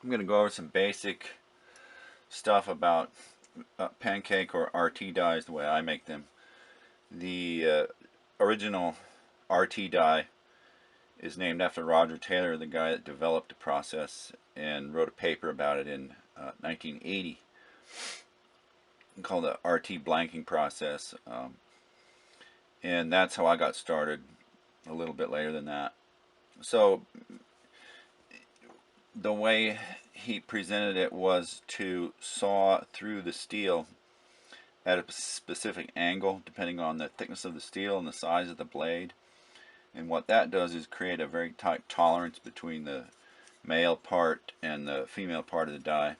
I'm going to go over some basic stuff about Pancake or RT dies, the way I make them. The original RT die is named after Roger Taylor, the guy that developed the process and wrote a paper about it in 1980 called the RT blanking process. And that's how I got started a little bit later than that. So the way he presented it was to saw through the steel at a specific angle depending on the thickness of the steel and the size of the blade. And what that does is create a very tight tolerance between the male part and the female part of the die,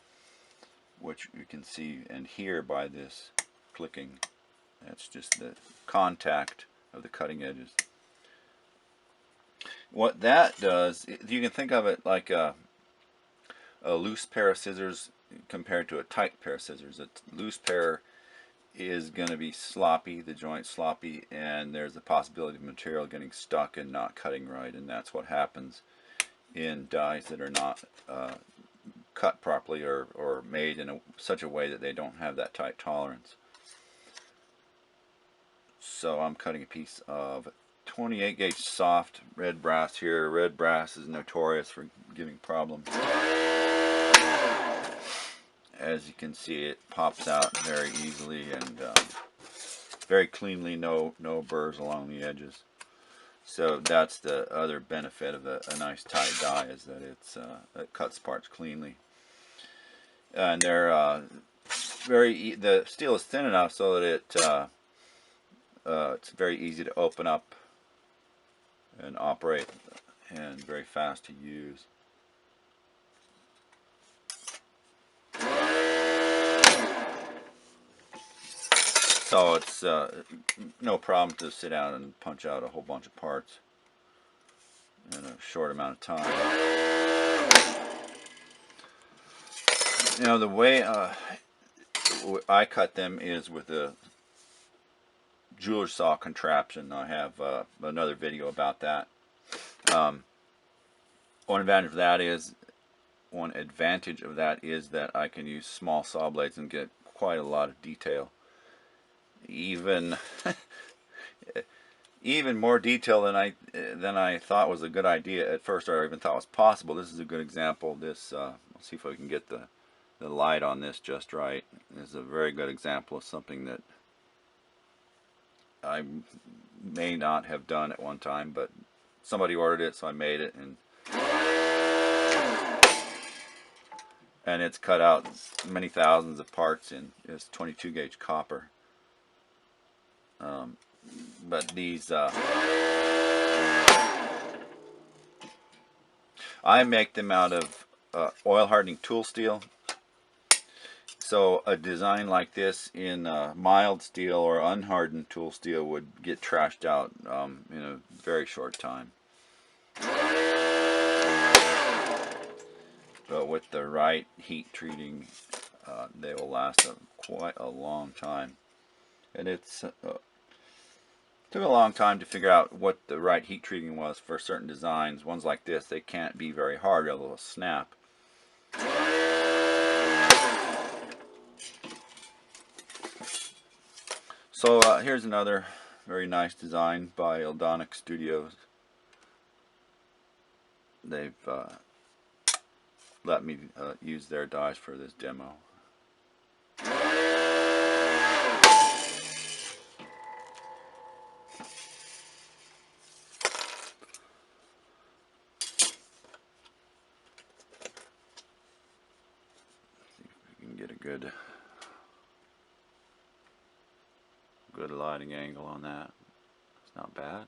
which you can see and hear by this clicking. That's just the contact of the cutting edges. What that does, you can think of it like a loose pair of scissors compared to a tight pair of scissors. A loose pair is going to be sloppy, the joint sloppy, and there's the possibility of material getting stuck and not cutting right, and that's what happens in dies that are not cut properly or made in such a way that they don't have that tight tolerance. So I'm cutting a piece of 28 gauge soft red brass here. Red brass is notorious for giving problems. As you can see, it pops out very easily and very cleanly, no burrs along the edges. So that's the other benefit of a nice tight die, is that it cuts parts cleanly. And they're the steel is thin enough so that it's very easy to open up and operate and very fast to use. So it's no problem to sit down and punch out a whole bunch of parts in a short amount of time. You know, the way I cut them is with a jeweler's saw contraption. I have another video about that. One advantage of that is that I can use small saw blades and get quite a lot of detail. Even more detail than I thought was a good idea at first, or even thought was possible. This is a good example. This let's see if we can get the light on this just right. This is a very good example of something that I may not have done at one time, but somebody ordered it, so I made it, and it's cut out many thousands of parts in this 22 gauge copper. But these I make them out of oil hardening tool steel. So a design like this in mild steel or unhardened tool steel would get trashed out in a very short time. But with the right heat treating, they will last quite a long time. And it's took a long time to figure out what the right heat treating was for certain designs. Ones like this, they can't be very hard, or they'll snap. So here's another very nice design by Eldonic Studios. They've let me use their dies for this demo. See if we can get a good lighting angle on that. It's not bad.